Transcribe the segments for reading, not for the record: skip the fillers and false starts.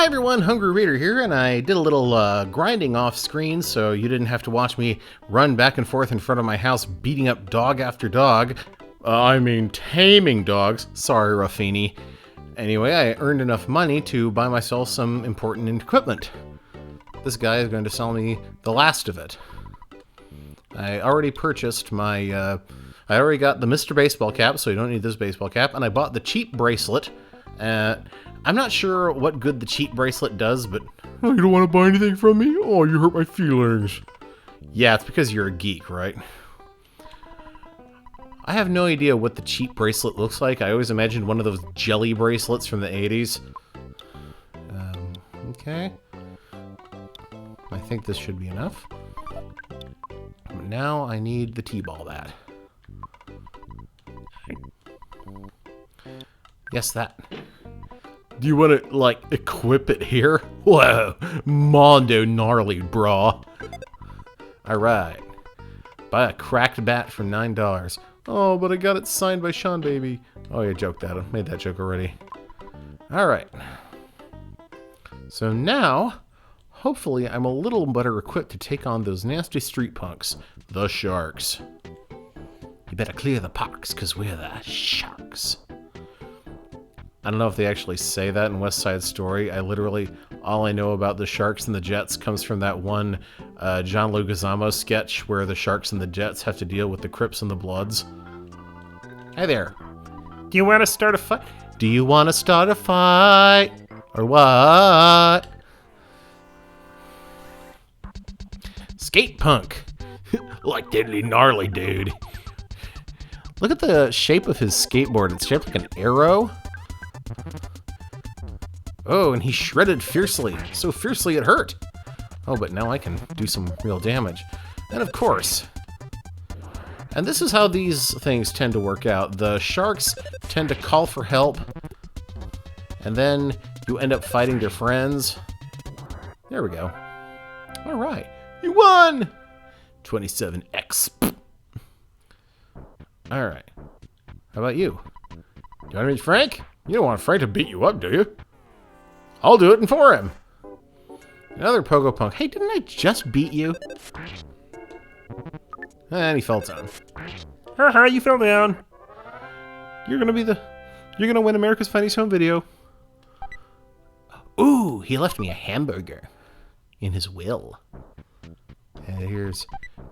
Hi everyone, Hungry Reader here, and I did a little grinding off screen so you didn't have to watch me run back and forth in front of my house beating up dog after dog. Taming dogs. Sorry, Ruffini. Anyway, I earned enough money to buy myself some important equipment. This guy is going to sell me the last of it. I already purchased my, I already got the Mr. Baseball cap, so you don't need this baseball cap, and I bought the cheap bracelet. I'm not sure what good the cheap bracelet does, but... Oh, you don't want to buy anything from me? Oh, you hurt my feelings. Yeah, it's because you're a geek, right? I have no idea what the cheap bracelet looks like. I always imagined one of those jelly bracelets from the 80s. Okay. I think this should be enough. Now I need the T-ball bat. Yes, that. Do you want to, like, equip it here? Whoa, Mondo gnarly, brah. Alright. Buy a cracked bat for $9. Oh, but I got it signed by Sean Baby. Oh, you joked at him. Made that joke already. Alright. So now, hopefully I'm a little better equipped to take on those nasty street punks. The Sharks. You better clear the parks, because we're the Sharks. I don't know if they actually say that in West Side Story. All I know about the Sharks and the Jets comes from that one John Leguizamo sketch where the Sharks and the Jets have to deal with the Crips and the Bloods. Hey there. Do you want to start a fight? Do you want to start a fight? Or what? Skate punk. Like deadly gnarly, dude. Look at the shape of his skateboard. It's shaped like an arrow. Oh, and he shredded fiercely. So fiercely it hurt. Oh, but now I can do some real damage. And of course. And this is how these things tend to work out. The Sharks tend to call for help. And then you end up fighting their friends. There we go. Alright. You won! 27x. Alright. How about you? Do you want to meet Frank? You don't want Frank to beat you up, do you? I'll do it for him. Another pogo punk. Hey, didn't I just beat you? And he fell down. Haha, you fell down. You're gonna win America's Funniest Home Video. Ooh, he left me a hamburger in his will. And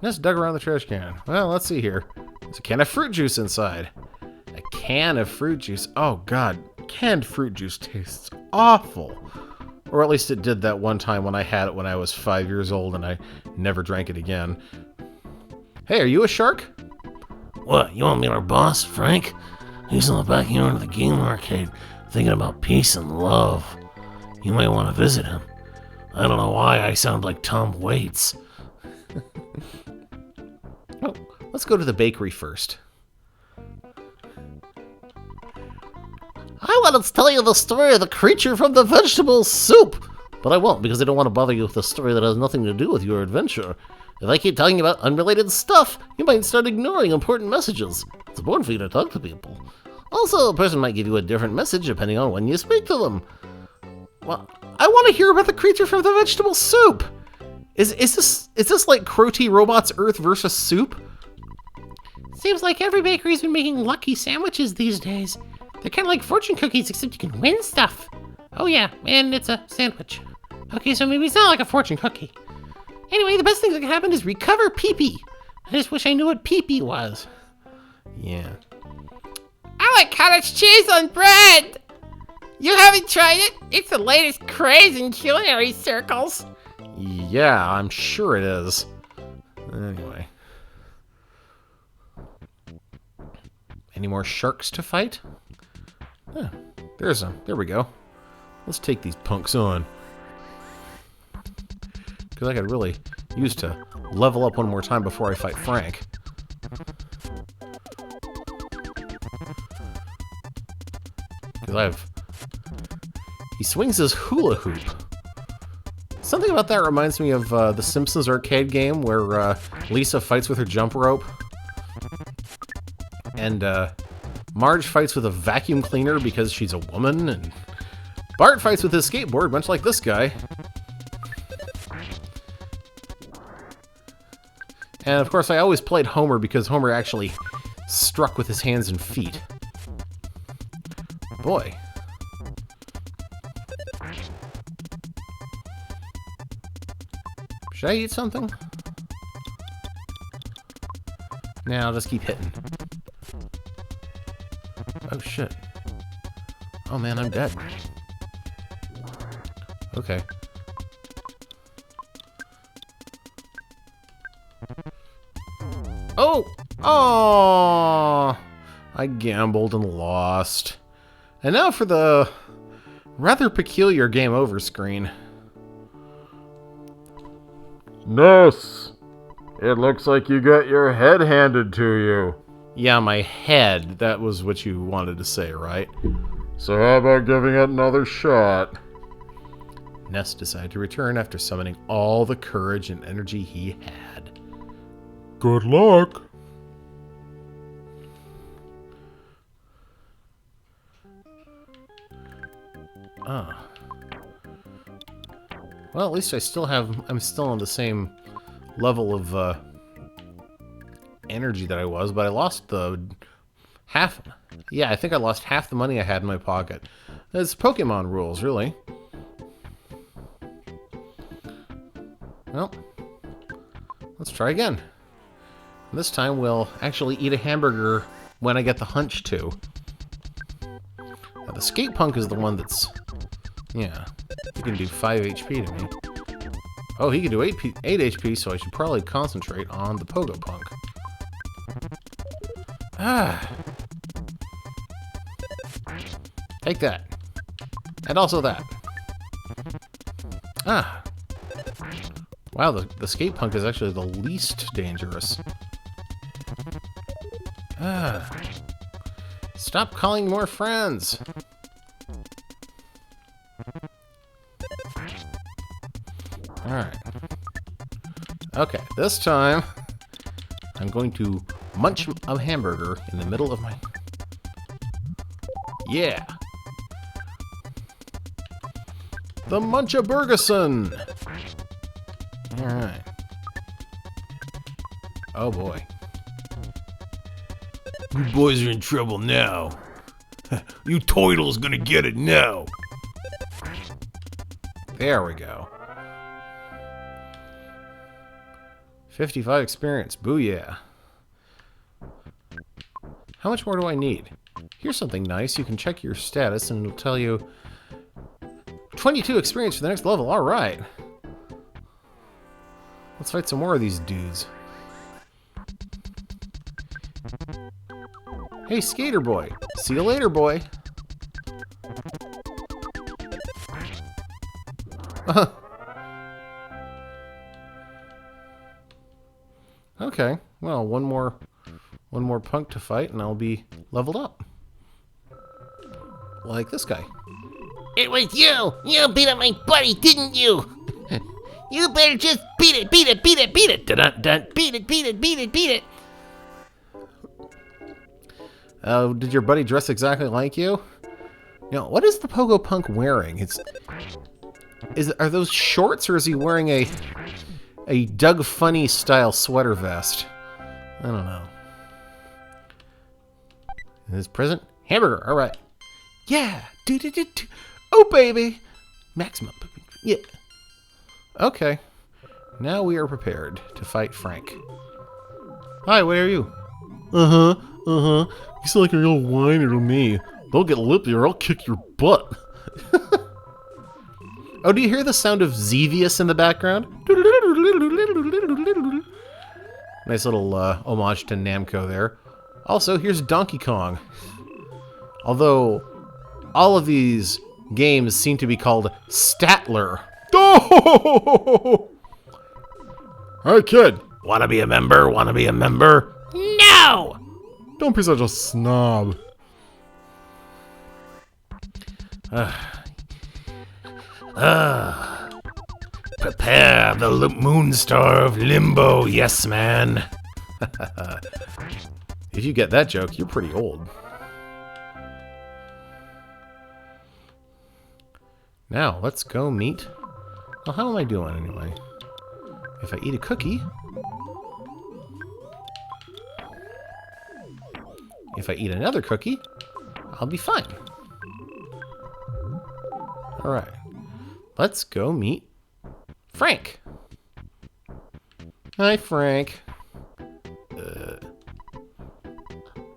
let's dug around the trash can. Well, let's see here. There's a can of fruit juice inside. A can of fruit juice. Oh, God. Canned fruit juice tastes awful. Or at least it did that one time when I had it when I was 5 years old and I never drank it again. Hey, are you a shark? What, you want to meet our boss, Frank? He's in the backyard of the game arcade, thinking about peace and love. You may want to visit him. I don't know why I sound like Tom Waits. Oh, let's go to the bakery first. I wanted to tell you the story of the creature from the vegetable soup, but I won't because I don't want to bother you with a story that has nothing to do with your adventure. If I keep talking about unrelated stuff, you might start ignoring important messages. It's important for you to talk to people. Also, a person might give you a different message depending on when you speak to them. Well, I want to hear about the creature from the vegetable soup. Is this like Crotty Robot's Earth versus Soup? Seems like every bakery's been making lucky sandwiches these days. They're kind of like fortune cookies, except you can win stuff. Oh yeah, and it's a sandwich. Okay, so maybe it's not like a fortune cookie. Anyway, the best thing that can happen is recover pee-pee. I just wish I knew what pee-pee was. Yeah. I like cottage cheese on bread! You haven't tried it? It's the latest craze in culinary circles. Yeah, I'm sure it is. Anyway. Any more sharks to fight? Huh, there we go. Let's take these punks on. Because I could really use to level up one more time before I fight Frank. Because he swings his hula hoop. Something about that reminds me of the Simpsons arcade game where Lisa fights with her jump rope. And Marge fights with a vacuum cleaner because she's a woman, and Bart fights with his skateboard, much like this guy. And of course, I always played Homer because Homer actually struck with his hands and feet. Boy. Should I eat something? Nah, I'll just keep hitting. Oh, shit. Oh, man, I'm dead. Okay. Oh! Oh! I gambled and lost. And now for the rather peculiar game over screen. Nurse, it looks like you got your head handed to you. Yeah, my head. That was what you wanted to say, right? So how about giving it another shot? Ness decided to return after summoning all the courage and energy he had. Good luck. Ah. Well, at least I'm still on the same level of energy that I was, but I lost the half. Yeah, I think I lost half the money I had in my pocket. It's Pokemon rules, really. Well, let's try again. This time we'll actually eat a hamburger when I get the hunch to. Now, the skate punk is the one that's... Yeah, he can do 5 HP to me. Oh, he can do 8 HP, so I should probably concentrate on the Pogo Punk. Ah. Take that. And also that. Ah. Wow, the skate punk is actually the least dangerous. Ah. Stop calling more friends. Alright. Okay, this time I'm going to munch a hamburger in the middle of my... Yeah! The Munchaburgerson! Alright. Oh boy. You boys are in trouble now. You toidle's gonna get it now. There we go. 55 experience. Booyah. How much more do I need? Here's something nice. You can check your status and it'll tell you 22 experience for the next level. Alright. Let's fight some more of these dudes. Hey, skater boy. See you later, boy. Okay. Well, one more punk to fight and I'll be leveled up. Like this guy. It was you! You beat up my buddy, didn't you? You better just beat it, beat it, beat it, beat it! Dun-dun-dun. Beat it, beat it, beat it, beat it! Did your buddy dress exactly like you? Now, what is the Pogo Punk wearing? Are those shorts or is he wearing a Doug Funny style sweater vest? I don't know. His present? Hamburger, alright. Yeah! Do-do-do-do. Oh, baby! Maximum. Yeah. Okay. Now we are prepared to fight Frank. Hi, what are you? Uh-huh, uh-huh. You sound like a real whiner to me. Don't get lippy or I'll kick your butt. Oh, do you hear the sound of Xevious in the background? Nice little homage to Namco there. Also, here's Donkey Kong. Although, all of these games seem to be called Statler. Oh! Hey, kid. Wanna be a member? Wanna be a member? No! Don't be such a snob. Prepare the moon star of limbo, yes man. If you get that joke, you're pretty old. Now, let's go meet... Well, how am I doing anyway? If I eat a cookie... If I eat another cookie, I'll be fine. Alright. Let's go meet Frank. Hi, Frank.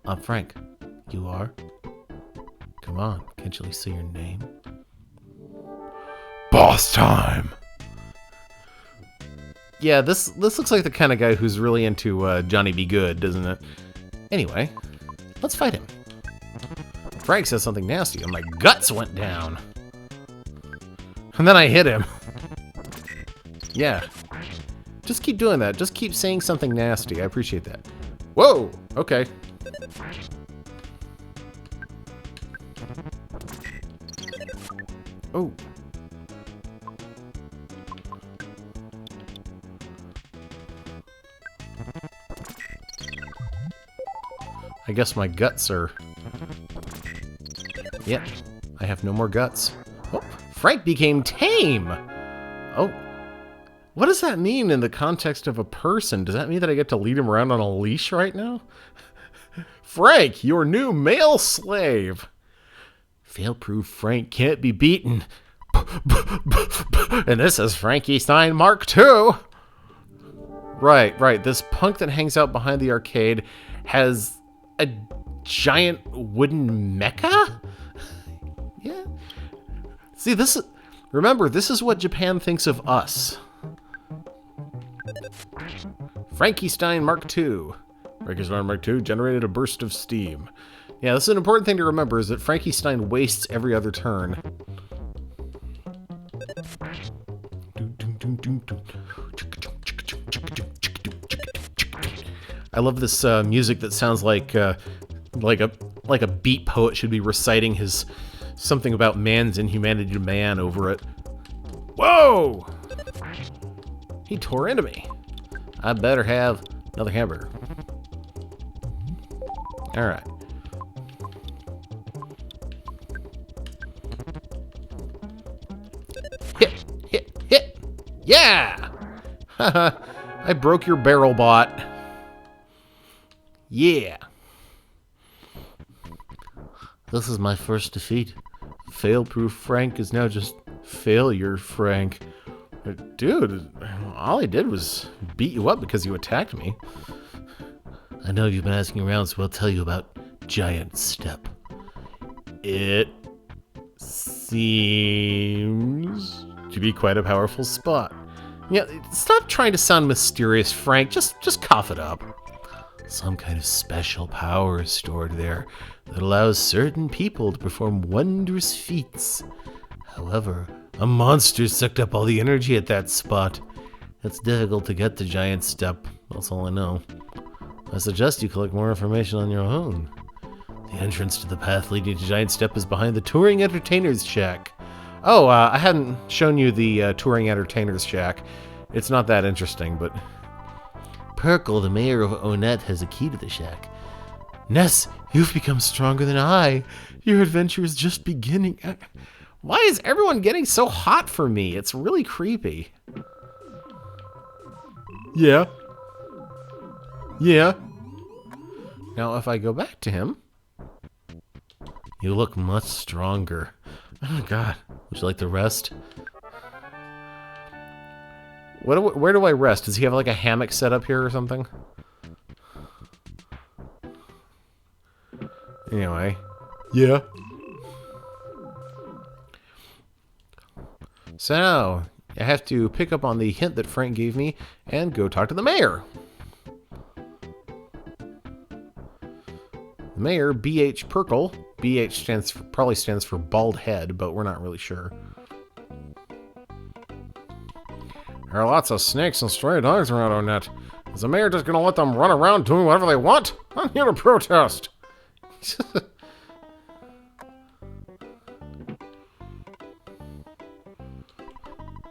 I'm Frank. You are? Come on, can't you at least say your name? Boss time! Yeah, this looks like the kind of guy who's really into Johnny Be Good, doesn't it? Anyway, let's fight him. Frank says something nasty, and my guts went down. And then I hit him. Yeah. Just keep doing that. Just keep saying something nasty. I appreciate that. Whoa! Okay. Oh. I guess my guts are... Yep. I have no more guts. Oh, Frank became tame! Oh. What does that mean in the context of a person? Does that mean that I get to lead him around on a leash right now? Frank, your new male slave! Fail-proof Frank can't be beaten. And this is Frankie Stein Mark II! Right. This punk that hangs out behind the arcade has a giant wooden mecha? Yeah. See, this is... Remember, this is what Japan thinks of us. Frankie Stein Mark II. Frankie Stein Mark II generated a burst of steam. Yeah, this is an important thing to remember, is that Frankie Stein wastes every other turn. I love this music that sounds like a beat poet should be reciting his something about man's inhumanity to man over it. Whoa! He tore into me. I better have another hamburger. All right. Hit. Yeah! I broke your barrel bot. Yeah. This is my first defeat. Fail-proof Frank is now just failure Frank. Dude, all I did was beat you up because you attacked me. I know you've been asking around, so I'll tell you about Giant Step. It seems to be quite a powerful spot. Yeah, stop trying to sound mysterious, Frank. Just cough it up. Some kind of special power is stored there that allows certain people to perform wondrous feats. However, a monster sucked up all the energy at that spot. It's difficult to get to Giant Step. That's all I know. I suggest you collect more information on your own. The entrance to the path leading to Giant Step is behind the Touring Entertainer's Shack. Oh, I hadn't shown you the Touring Entertainer's Shack. It's not that interesting, but... Perkle, the mayor of Onett, has a key to the shack. Ness, you've become stronger than I. Your adventure is just beginning. Why is everyone getting so hot for me? It's really creepy. Yeah. Now, if I go back to him... You look much stronger. Oh, God. Would you like to rest? Where do I rest? Does he have like a hammock set up here or something? Anyway. Yeah. So now, I have to pick up on the hint that Frank gave me and go talk to the mayor. The mayor, B.H. Perkle. B.H. probably stands for bald head, but we're not really sure. There are lots of snakes and stray dogs around Onett. Is the mayor just gonna let them run around doing whatever they want? I'm here to protest.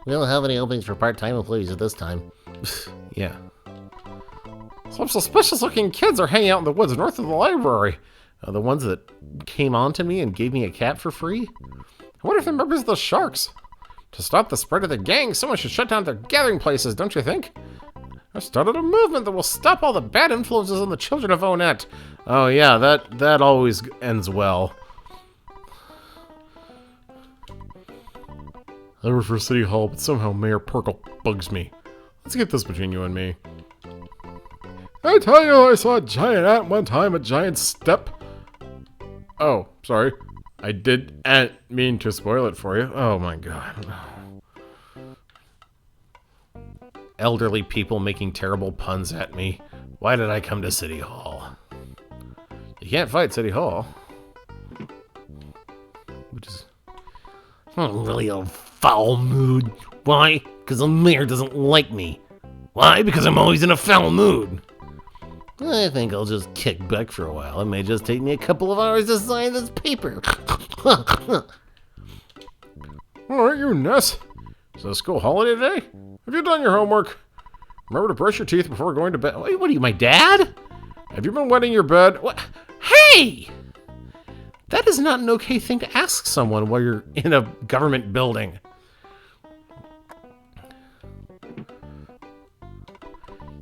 We don't have any openings for part-time employees at this time. Yeah. Some suspicious-looking kids are hanging out in the woods north of the library. The ones that came on to me and gave me a cat for free? I wonder if they're members of the Sharks. To stop the spread of the gang, someone should shut down their gathering places, don't you think? I've started a movement that will stop all the bad influences on the children of Onet. Oh yeah, that always ends well. I work for City Hall, but somehow Mayor Perkle bugs me. Let's get this between you and me. I tell you, I saw a giant ant one time, a giant step. Oh, sorry. I didn't mean to spoil it for you. Oh my god. Elderly people making terrible puns at me. Why did I come to City Hall? You can't fight City Hall. Which is... I'm really a foul mood. Why? Because the mayor doesn't like me. Why? Because I'm always in a foul mood. I think I'll just kick back for a while. It may just take me a couple of hours to sign this paper. Alright, you Ness. Is it a school holiday today? Have you done your homework? Remember to brush your teeth before going to bed. Wait, what are you, my dad? Have you been wetting your bed? What? Hey! That is not an okay thing to ask someone while you're in a government building.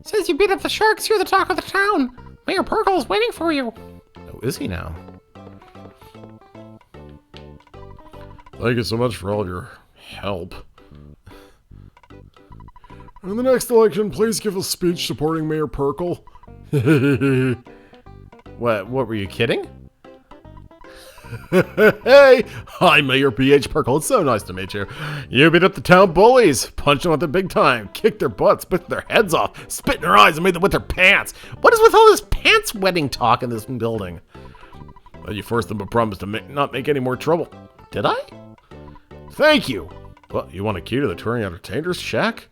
Says you beat up the Sharks, you're the talk of the town. Mayor Perkle is waiting for you. Oh, is he now? Thank you so much for all your help. In the next election, please give a speech supporting Mayor Perkle. What were you kidding? Hey! Hi, Mayor B.H. Perkle. It's so nice to meet you. You beat up the town bullies, punched them at the big time, kicked their butts, bit their heads off, spit in their eyes, and made them wet their pants. What is with all this pants wetting talk in this building? Well, you forced them to promise to not make any more trouble. Did I? Thank you. Well, you want a key to the touring entertainer's shack?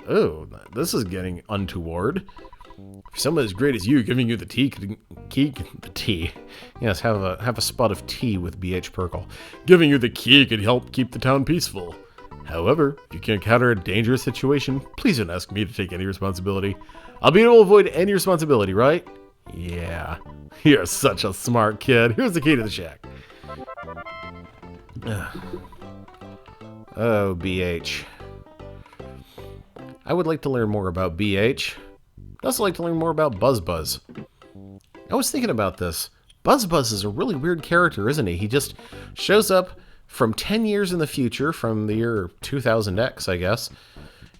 Oh, this is getting untoward. For someone as great as you, giving you the tea. Yes, have a spot of tea with B.H. Perkle. Giving you the key could help keep the town peaceful. However, if you can encounter a dangerous situation, please don't ask me to take any responsibility. I'll be able to avoid any responsibility, right? Yeah. You're such a smart kid. Here's the key to the shack. Oh, B.H. I would like to learn more about B.H. I'd also like to learn more about Buzz. I was thinking about this. Buzz is a really weird character, isn't he? He just shows up from 10 years in the future, from the year 2000X, I guess.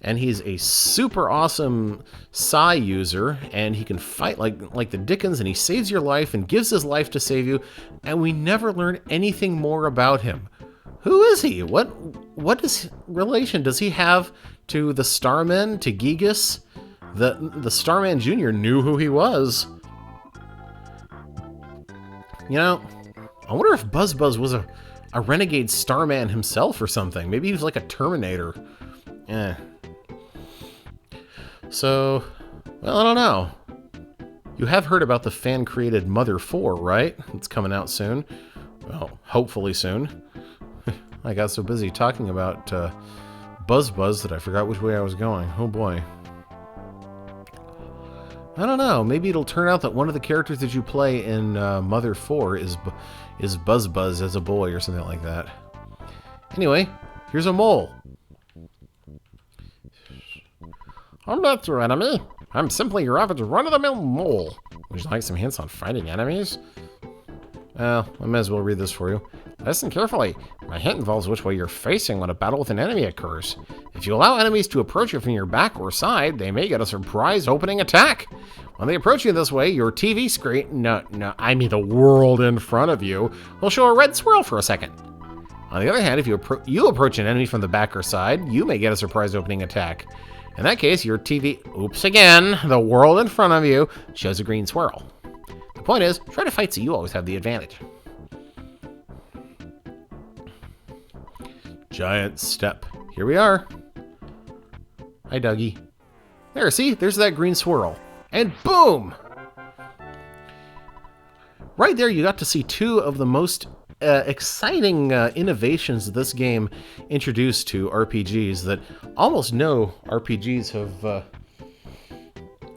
And he's a super awesome Psi user, and he can fight like the Dickens, and he saves your life and gives his life to save you, and we never learn anything more about him. Who is he? What relation does he have to the Starmen, to Gigas? The Starman Jr. knew who he was. You know, I wonder if Buzz was a renegade Starman himself or something. Maybe he was like a Terminator. So, well, I don't know. You have heard about the fan-created Mother 4, right? It's coming out soon. Well, hopefully soon. I got so busy talking about Buzz that I forgot which way I was going. Oh boy. I don't know. Maybe it'll turn out that one of the characters that you play in Mother 4 is Buzz as a boy or something like that. Anyway, here's a mole. I'm not your enemy. I'm simply your average run-of-the-mill mole. Would you like some hints on fighting enemies? Well, I might as well read this for you. Listen carefully. My hint involves which way you're facing when a battle with an enemy occurs. If you allow enemies to approach you from your back or side, they may get a surprise opening attack. When they approach you this way, your TV screen, I mean the world in front of you, will show a red swirl for a second. On the other hand, if you approach an enemy from the back or side, you may get a surprise opening attack. In that case, your TV, oops again, the world in front of you, shows a green swirl. The point is, try to fight so you always have the advantage. Giant step. Here we are. Hi, Dougie. There, see? There's that green swirl. And boom! Right there, you got to see two of the most exciting innovations this game introduced to RPGs that almost no RPGs have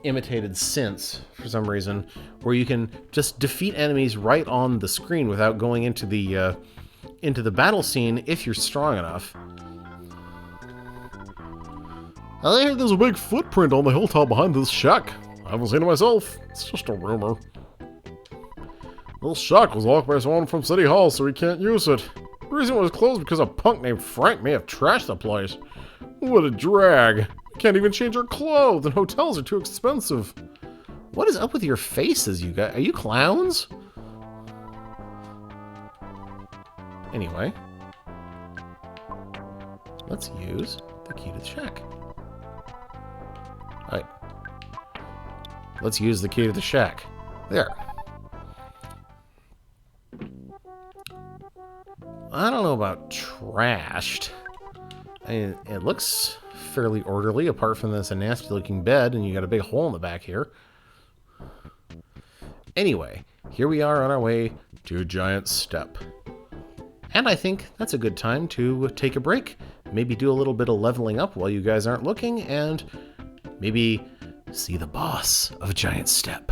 imitated since, for some reason, where you can just defeat enemies right on the screen without going into the into the battle scene if you're strong enough. I heard there's a big footprint on the hilltop behind this shack. I haven't seen it myself. It's just a rumor. This shack was locked by someone from City Hall, so we can't use it. The reason it was closed because a punk named Frank may have trashed the place. What a drag. Can't even change our clothes, and hotels are too expensive. What is up with your faces, you guys? Are you clowns? Anyway, let's use the key to the shack. Alright. Let's use the key to the shack. There. I don't know about trashed. I mean, it looks fairly orderly, apart from this nasty looking bed, and you got a big hole in the back here. Anyway, here we are on our way to Giant Step. And I think that's a good time to take a break, maybe do a little bit of leveling up while you guys aren't looking, and maybe see the boss of Giant Step.